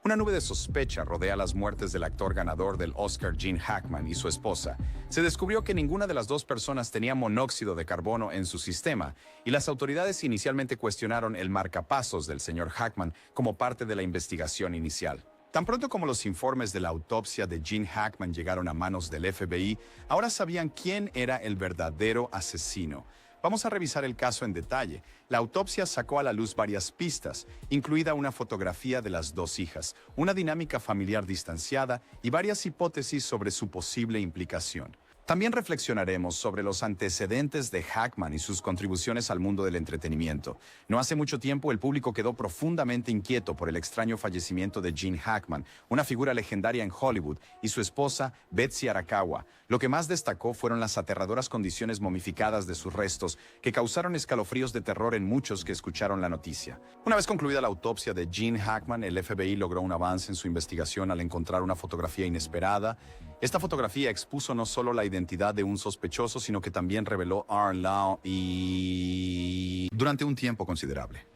Una nube de sospecha rodea las muertes del actor ganador del Oscar Gene Hackman y su esposa. Se descubrió que ninguna de las dos personas tenía monóxido de carbono en su sistema, y las autoridades inicialmente cuestionaron el marcapasos del señor Hackman como parte de la investigación inicial. Tan pronto como los informes de la autopsia de Gene Hackman llegaron a manos del FBI, ahora sabían quién era el verdadero asesino. Vamos a revisar el caso en detalle. La autopsia sacó a la luz varias pistas, incluida una fotografía de las dos hijas, una dinámica familiar distanciada y varias hipótesis sobre su posible implicación. También reflexionaremos sobre los antecedentes de Hackman y sus contribuciones al mundo del entretenimiento. No hace mucho tiempo el público quedó profundamente inquieto por el extraño fallecimiento de Gene Hackman, una figura legendaria en Hollywood, y su esposa Betsy Arakawa. Lo que más destacó fueron las aterradoras condiciones momificadas de sus restos, que causaron escalofríos de terror en muchos que escucharon la noticia. Una vez concluida la autopsia de Gene Hackman, el FBI logró un avance en su investigación al encontrar una fotografía inesperada. Esta fotografía expuso no solo la identidad de un sospechoso, sino que también reveló Arlo y... durante un tiempo considerable.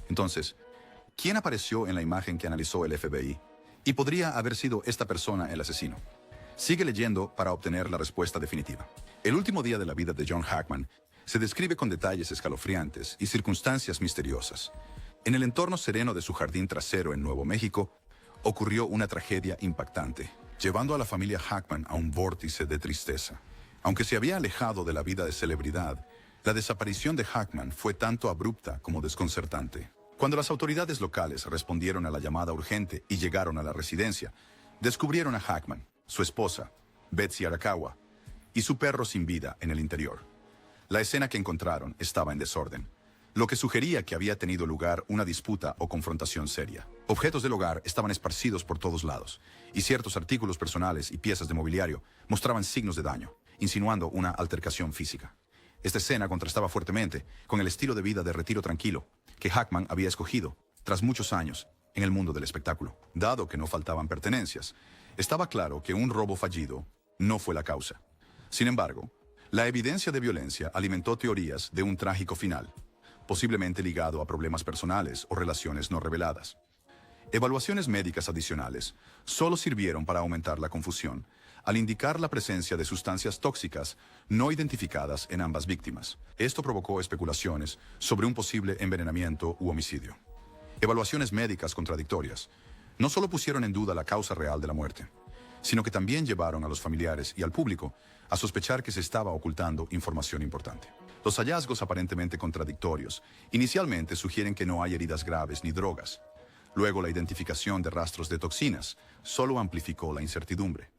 Entonces, ¿quién apareció en la imagen que analizó el FBI? Y podría haber sido esta persona el asesino. Sigue leyendo para obtener la respuesta definitiva. El último día de la vida de John Hackman se describe con detalles escalofriantes y circunstancias misteriosas. En el entorno sereno de su jardín trasero en Nuevo México, ocurrió una tragedia impactante, llevando a la familia Hackman a un vórtice de tristeza. Aunque se había alejado de la vida de celebridad, la desaparición de Hackman fue tanto abrupta como desconcertante. Cuando las autoridades locales respondieron a la llamada urgente y llegaron a la residencia, descubrieron a Hackman, su esposa, Betsy Arakawa, y su perro sin vida en el interior. La escena que encontraron estaba en desorden, lo que sugería que había tenido lugar una disputa o confrontación seria. Objetos del hogar estaban esparcidos por todos lados, y ciertos artículos personales y piezas de mobiliario mostraban signos de daño, insinuando una altercación física. Esta escena contrastaba fuertemente con el estilo de vida de retiro tranquilo que Hackman había escogido tras muchos años en el mundo del espectáculo. Dado que no faltaban pertenencias, estaba claro que un robo fallido no fue la causa. Sin embargo, la evidencia de violencia alimentó teorías de un trágico final, posiblemente ligado a problemas personales o relaciones no reveladas. Evaluaciones médicas adicionales solo sirvieron para aumentar la confusión, al indicar la presencia de sustancias tóxicas no identificadas en ambas víctimas. Esto provocó especulaciones sobre un posible envenenamiento u homicidio. Evaluaciones médicas contradictorias no solo pusieron en duda la causa real de la muerte, sino que también llevaron a los familiares y al público a sospechar que se estaba ocultando información importante. Los hallazgos aparentemente contradictorios inicialmente sugieren que no hay heridas graves ni drogas. Luego, la identificación de rastros de toxinas solo amplificó la incertidumbre.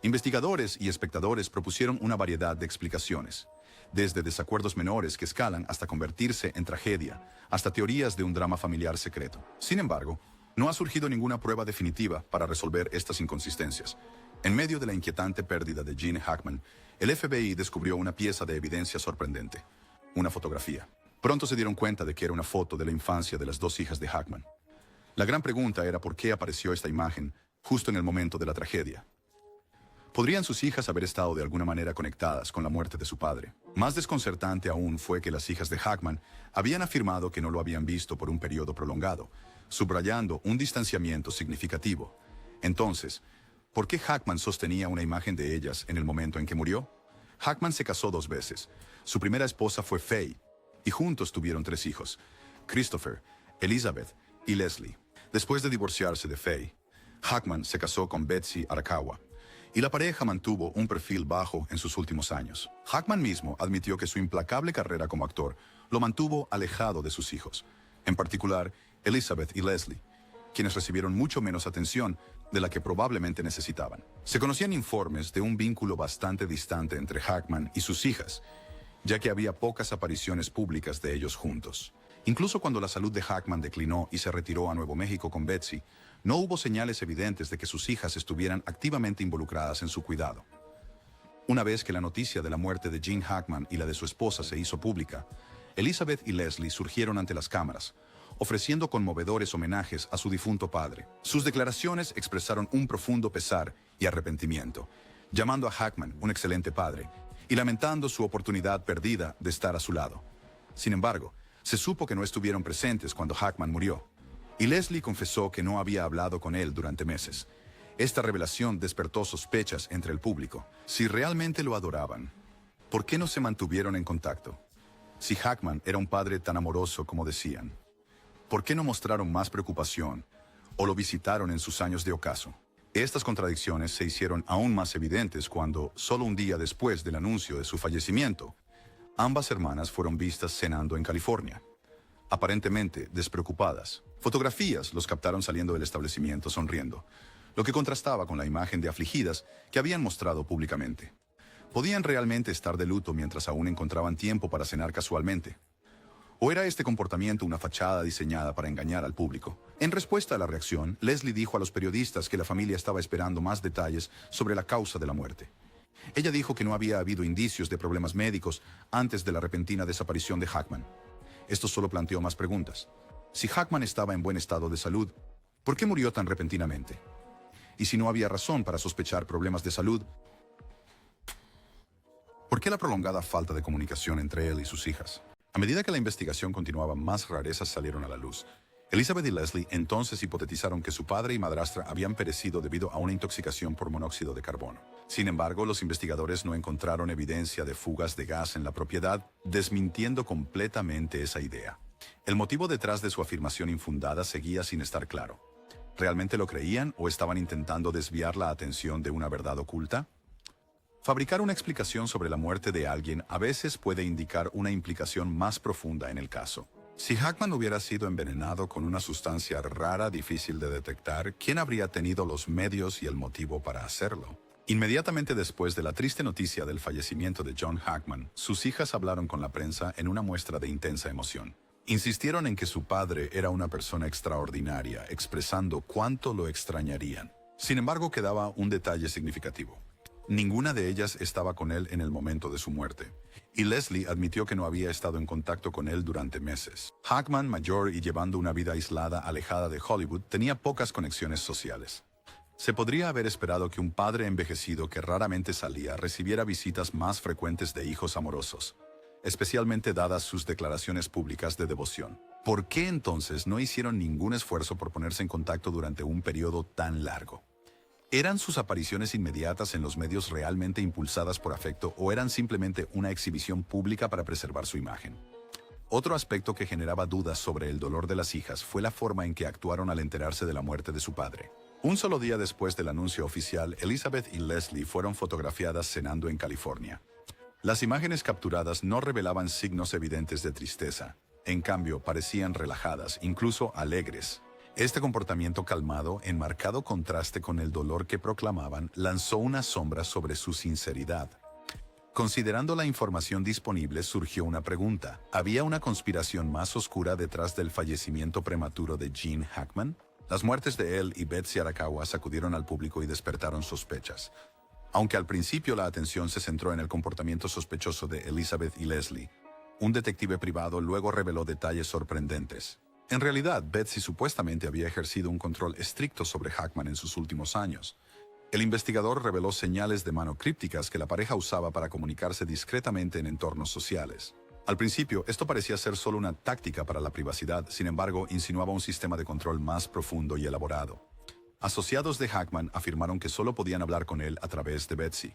Investigadores y espectadores propusieron una variedad de explicaciones, desde desacuerdos menores que escalan hasta convertirse en tragedia, hasta teorías de un drama familiar secreto. Sin embargo, no ha surgido ninguna prueba definitiva para resolver estas inconsistencias. En medio de la inquietante pérdida de Gene Hackman, el FBI descubrió una pieza de evidencia sorprendente, una fotografía. Pronto se dieron cuenta de que era una foto de la infancia de las dos hijas de Hackman. La gran pregunta era por qué apareció esta imagen justo en el momento de la tragedia. ¿Podrían sus hijas haber estado de alguna manera conectadas con la muerte de su padre? Más desconcertante aún fue que las hijas de Hackman habían afirmado que no lo habían visto por un periodo prolongado, subrayando un distanciamiento significativo. Entonces, ¿por qué Hackman sostenía una imagen de ellas en el momento en que murió? Hackman se casó 2 veces. Su primera esposa fue Faye, y juntos tuvieron 3 hijos, Christopher, Elizabeth y Leslie. Después de divorciarse de Faye, Hackman se casó con Betsy Arakawa, y la pareja mantuvo un perfil bajo en sus últimos años. Hackman mismo admitió que su implacable carrera como actor lo mantuvo alejado de sus hijos, en particular Elizabeth y Leslie, quienes recibieron mucho menos atención de la que probablemente necesitaban. Se conocían informes de un vínculo bastante distante entre Hackman y sus hijas, ya que había pocas apariciones públicas de ellos juntos. Incluso cuando la salud de Hackman declinó y se retiró a Nuevo México con Betsy, no hubo señales evidentes de que sus hijas estuvieran activamente involucradas en su cuidado. Una vez que la noticia de la muerte de Gene Hackman y la de su esposa se hizo pública, Elizabeth y Leslie surgieron ante las cámaras, ofreciendo conmovedores homenajes a su difunto padre. Sus declaraciones expresaron un profundo pesar y arrepentimiento, llamando a Hackman un excelente padre y lamentando su oportunidad perdida de estar a su lado. Sin embargo, se supo que no estuvieron presentes cuando Hackman murió. y Leslie confesó que no había hablado con él durante meses. Esta revelación despertó sospechas entre el público. Si realmente lo adoraban, ¿por qué no se mantuvieron en contacto? Si Hackman era un padre tan amoroso como decían, ¿por qué no mostraron más preocupación o lo visitaron en sus años de ocaso? Estas contradicciones se hicieron aún más evidentes cuando, solo un día después del anuncio de su fallecimiento, ambas hermanas fueron vistas cenando en California, aparentemente despreocupadas. Fotografías los captaron saliendo del establecimiento sonriendo, lo que contrastaba con la imagen de afligidas que habían mostrado públicamente. ¿Podían realmente estar de luto mientras aún encontraban tiempo para cenar casualmente? ¿O era este comportamiento una fachada diseñada para engañar al público? En respuesta a la reacción, Leslie dijo a los periodistas que la familia estaba esperando más detalles sobre la causa de la muerte. Ella dijo que no había habido indicios de problemas médicos antes de la repentina desaparición de Hackman. Esto solo planteó más preguntas. Si Hackman estaba en buen estado de salud, ¿por qué murió tan repentinamente? Y si no había razón para sospechar problemas de salud, ¿por qué la prolongada falta de comunicación entre él y sus hijas? A medida que la investigación continuaba, más rarezas salieron a la luz. Elizabeth y Leslie entonces hipotetizaron que su padre y madrastra habían perecido debido a una intoxicación por monóxido de carbono. Sin embargo, los investigadores no encontraron evidencia de fugas de gas en la propiedad, desmintiendo completamente esa idea. El motivo detrás de su afirmación infundada seguía sin estar claro. ¿Realmente lo creían o estaban intentando desviar la atención de una verdad oculta? Fabricar una explicación sobre la muerte de alguien a veces puede indicar una implicación más profunda en el caso. Si Hackman hubiera sido envenenado con una sustancia rara, difícil de detectar, ¿quién habría tenido los medios y el motivo para hacerlo? Inmediatamente después de la triste noticia del fallecimiento de John Hackman, sus hijas hablaron con la prensa en una muestra de intensa emoción. Insistieron en que su padre era una persona extraordinaria, expresando cuánto lo extrañarían. Sin embargo, quedaba un detalle significativo. Ninguna de ellas estaba con él en el momento de su muerte, y Leslie admitió que no había estado en contacto con él durante meses. Hackman, mayor y llevando una vida aislada, alejada de Hollywood, tenía pocas conexiones sociales. Se podría haber esperado que un padre envejecido que raramente salía recibiera visitas más frecuentes de hijos amorosos, especialmente dadas sus declaraciones públicas de devoción. ¿Por qué entonces no hicieron ningún esfuerzo por ponerse en contacto durante un periodo tan largo? ¿Eran sus apariciones inmediatas en los medios realmente impulsadas por afecto o eran simplemente una exhibición pública para preservar su imagen? Otro aspecto que generaba dudas sobre el dolor de las hijas fue la forma en que actuaron al enterarse de la muerte de su padre. Un solo día después del anuncio oficial, Elizabeth y Leslie fueron fotografiadas cenando en California. Las imágenes capturadas no revelaban signos evidentes de tristeza. En cambio, parecían relajadas, incluso alegres. Este comportamiento calmado, en marcado contraste con el dolor que proclamaban, lanzó una sombra sobre su sinceridad. Considerando la información disponible, surgió una pregunta. ¿Había una conspiración más oscura detrás del fallecimiento prematuro de Gene Hackman? Las muertes de él y Betsy Arakawa sacudieron al público y despertaron sospechas. Aunque al principio la atención se centró en el comportamiento sospechoso de Elizabeth y Leslie, un detective privado luego reveló detalles sorprendentes. En realidad, Betsy supuestamente había ejercido un control estricto sobre Hackman en sus últimos años. El investigador reveló señales de mano crípticas que la pareja usaba para comunicarse discretamente en entornos sociales. Al principio, esto parecía ser solo una táctica para la privacidad, sin embargo, insinuaba un sistema de control más profundo y elaborado. Asociados de Hackman afirmaron que solo podían hablar con él a través de Betsy.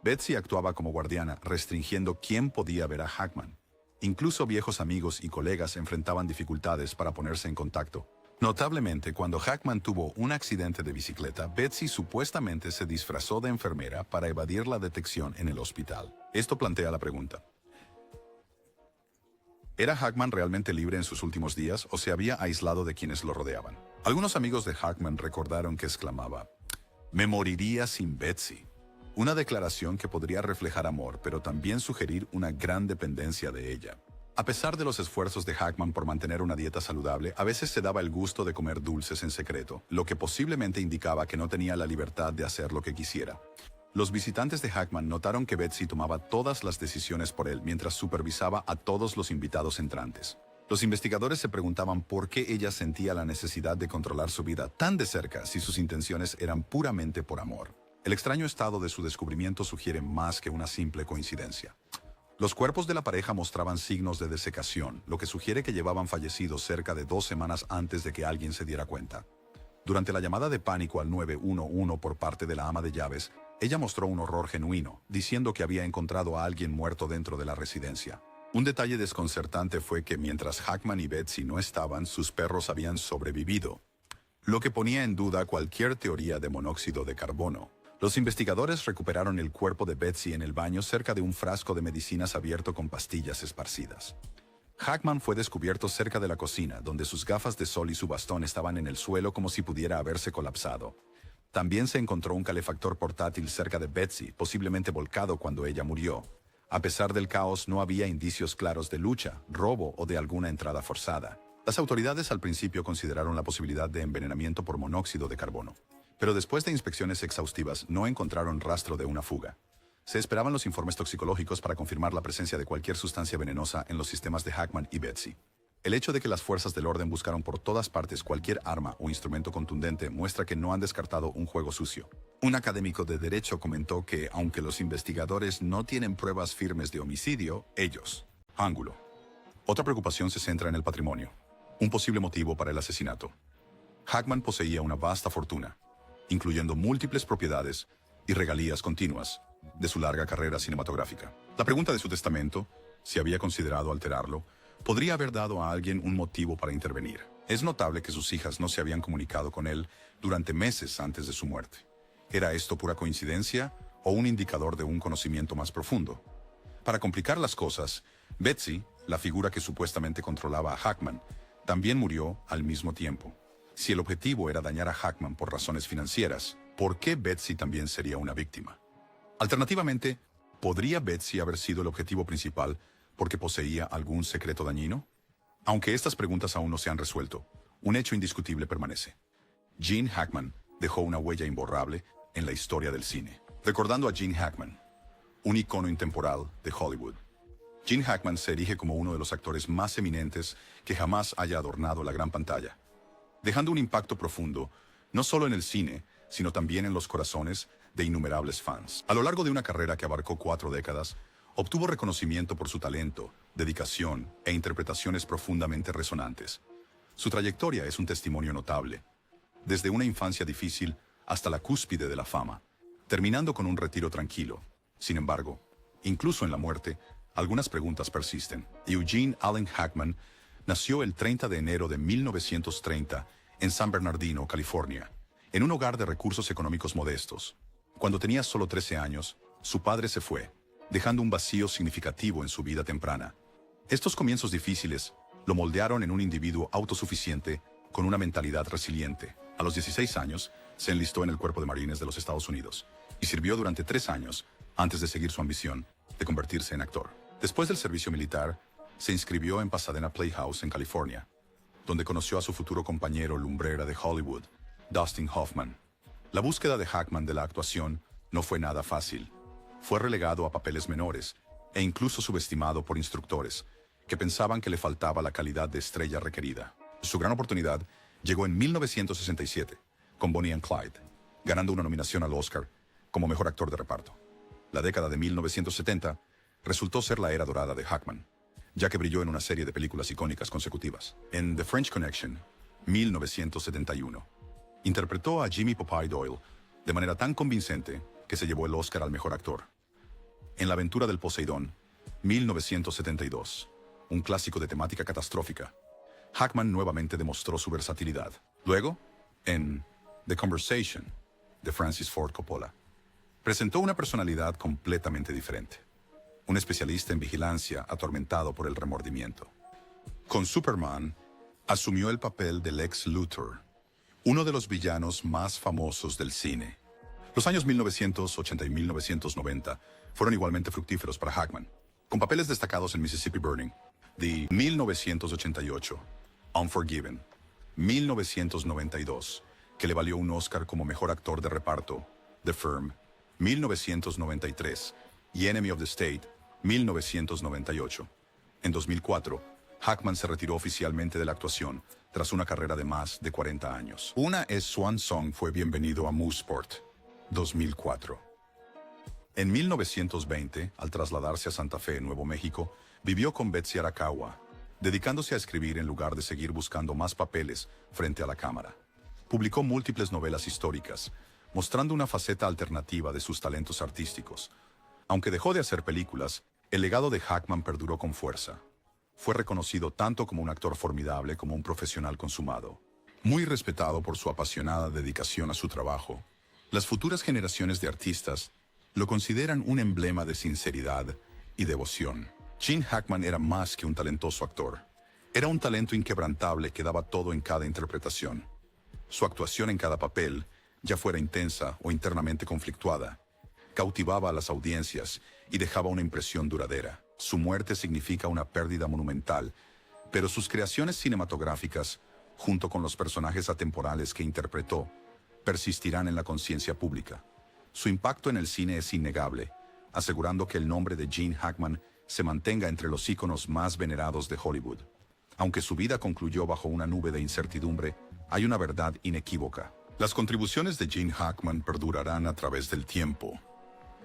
Betsy actuaba como guardiana, restringiendo quién podía ver a Hackman. Incluso viejos amigos y colegas enfrentaban dificultades para ponerse en contacto. Notablemente, cuando Hackman tuvo un accidente de bicicleta, Betsy supuestamente se disfrazó de enfermera para evadir la detección en el hospital. Esto plantea la pregunta: ¿era Hackman realmente libre en sus últimos días o se había aislado de quienes lo rodeaban? Algunos amigos de Hackman recordaron que exclamaba: «Me moriría sin Betsy». Una declaración que podría reflejar amor, pero también sugerir una gran dependencia de ella. A pesar de los esfuerzos de Hackman por mantener una dieta saludable, a veces se daba el gusto de comer dulces en secreto, lo que posiblemente indicaba que no tenía la libertad de hacer lo que quisiera. Los visitantes de Hackman notaron que Betsy tomaba todas las decisiones por él mientras supervisaba a todos los invitados entrantes. Los investigadores se preguntaban por qué ella sentía la necesidad de controlar su vida tan de cerca si sus intenciones eran puramente por amor. El extraño estado de su descubrimiento sugiere más que una simple coincidencia. Los cuerpos de la pareja mostraban signos de desecación, lo que sugiere que llevaban fallecidos cerca de 2 semanas antes de que alguien se diera cuenta. Durante la llamada de pánico al 911 por parte de la ama de llaves, ella mostró un horror genuino, diciendo que había encontrado a alguien muerto dentro de la residencia. Un detalle desconcertante fue que mientras Hackman y Betsy no estaban, sus perros habían sobrevivido, lo que ponía en duda cualquier teoría de monóxido de carbono. Los investigadores recuperaron el cuerpo de Betsy en el baño cerca de un frasco de medicinas abierto con pastillas esparcidas. Hackman fue descubierto cerca de la cocina, donde sus gafas de sol y su bastón estaban en el suelo como si pudiera haberse colapsado. También se encontró un calefactor portátil cerca de Betsy, posiblemente volcado cuando ella murió. A pesar del caos, no había indicios claros de lucha, robo o de alguna entrada forzada. Las autoridades al principio consideraron la posibilidad de envenenamiento por monóxido de carbono, pero después de inspecciones exhaustivas no encontraron rastro de una fuga. Se esperaban los informes toxicológicos para confirmar la presencia de cualquier sustancia venenosa en los sistemas de Hackman y Betsy. El hecho de que las fuerzas del orden buscaron por todas partes cualquier arma o instrumento contundente muestra que no han descartado un juego sucio. Un académico de derecho comentó que, aunque los investigadores no tienen pruebas firmes de homicidio, ellos. Ángulo. Otra preocupación se centra en el patrimonio, un posible motivo para el asesinato. Hackman poseía una vasta fortuna, incluyendo múltiples propiedades y regalías continuas de su larga carrera cinematográfica. La pregunta de su testamento, si había considerado alterarlo, podría haber dado a alguien un motivo para intervenir. Es notable que sus hijas no se habían comunicado con él durante meses antes de su muerte. ¿Era esto pura coincidencia o un indicador de un conocimiento más profundo? Para complicar las cosas, Betsy, la figura que supuestamente controlaba a Hackman, también murió al mismo tiempo. Si el objetivo era dañar a Hackman por razones financieras, ¿por qué Betsy también sería una víctima? Alternativamente, ¿podría Betsy haber sido el objetivo principal porque poseía algún secreto dañino? Aunque estas preguntas aún no se han resuelto, un hecho indiscutible permanece. Gene Hackman dejó una huella imborrable en la historia del cine. Recordando a Gene Hackman, un icono intemporal de Hollywood. Gene Hackman se erige como uno de los actores más eminentes que jamás haya adornado la gran pantalla, dejando un impacto profundo, no solo en el cine, sino también en los corazones de innumerables fans. A lo largo de una carrera que abarcó 4 décadas, obtuvo reconocimiento por su talento, dedicación e interpretaciones profundamente resonantes. Su trayectoria es un testimonio notable, desde una infancia difícil hasta la cúspide de la fama, terminando con un retiro tranquilo. Sin embargo, incluso en la muerte, algunas preguntas persisten. Eugene Allen Hackman nació el 30 de enero de 1930 en San Bernardino, California, en un hogar de recursos económicos modestos. Cuando tenía solo 13 años, su padre se fue, dejando un vacío significativo en su vida temprana. Estos comienzos difíciles lo moldearon en un individuo autosuficiente con una mentalidad resiliente. A los 16 años, se enlistó en el Cuerpo de Marines de los Estados Unidos y sirvió durante 3 años antes de seguir su ambición de convertirse en actor. Después del servicio militar, se inscribió en Pasadena Playhouse en California, donde conoció a su futuro compañero lumbrera de Hollywood, Dustin Hoffman. La búsqueda de Hackman de la actuación no fue nada fácil. Fue relegado a papeles menores e incluso subestimado por instructores que pensaban que le faltaba la calidad de estrella requerida. Su gran oportunidad llegó en 1967 con Bonnie and Clyde, ganando una nominación al Oscar como mejor actor de reparto. La década de 1970 resultó ser la era dorada de Hackman, ya que brilló en una serie de películas icónicas consecutivas. En The French Connection, 1971, interpretó a Jimmy Popeye Doyle de manera tan convincente que se llevó el Oscar al mejor actor. En La aventura del Poseidón, 1972, un clásico de temática catastrófica, Hackman nuevamente demostró su versatilidad. Luego, en The Conversation, de Francis Ford Coppola, presentó una personalidad completamente diferente. Un especialista en vigilancia atormentado por el remordimiento. Con Superman, asumió el papel de Lex Luthor, uno de los villanos más famosos del cine. Los años 1980 y 1990 fueron igualmente fructíferos para Hackman, con papeles destacados en Mississippi Burning, de 1988, Unforgiven, 1992, que le valió un Oscar como mejor actor de reparto, The Firm, 1993, y Enemy of the State, 1998. En 2004, Hackman se retiró oficialmente de la actuación tras una carrera de más de 40 años. Una es Swan Song fue bienvenido a Mooseport, 2004. En 1920, al trasladarse a Santa Fe, Nuevo México, vivió con Betsy Arakawa, dedicándose a escribir en lugar de seguir buscando más papeles frente a la cámara. Publicó múltiples novelas históricas, mostrando una faceta alternativa de sus talentos artísticos. Aunque dejó de hacer películas, el legado de Hackman perduró con fuerza. Fue reconocido tanto como un actor formidable como un profesional consumado. Muy respetado por su apasionada dedicación a su trabajo, las futuras generaciones de artistas lo consideran un emblema de sinceridad y devoción. Gene Hackman era más que un talentoso actor. Era un talento inquebrantable que daba todo en cada interpretación. Su actuación en cada papel, ya fuera intensa o internamente conflictuada, cautivaba a las audiencias y dejaba una impresión duradera. Su muerte significa una pérdida monumental, pero sus creaciones cinematográficas, junto con los personajes atemporales que interpretó, persistirán en la conciencia pública. Su impacto en el cine es innegable, asegurando que el nombre de Gene Hackman se mantenga entre los íconos más venerados de Hollywood. Aunque su vida concluyó bajo una nube de incertidumbre, hay una verdad inequívoca. Las contribuciones de Gene Hackman perdurarán a través del tiempo.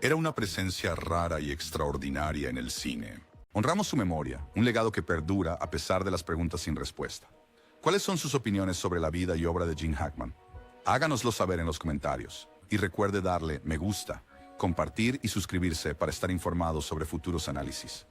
Era una presencia rara y extraordinaria en el cine. Honramos su memoria, un legado que perdura a pesar de las preguntas sin respuesta. ¿Cuáles son sus opiniones sobre la vida y obra de Gene Hackman? Háganoslo saber en los comentarios. Y recuerde darle me gusta, compartir y suscribirse para estar informado sobre futuros análisis.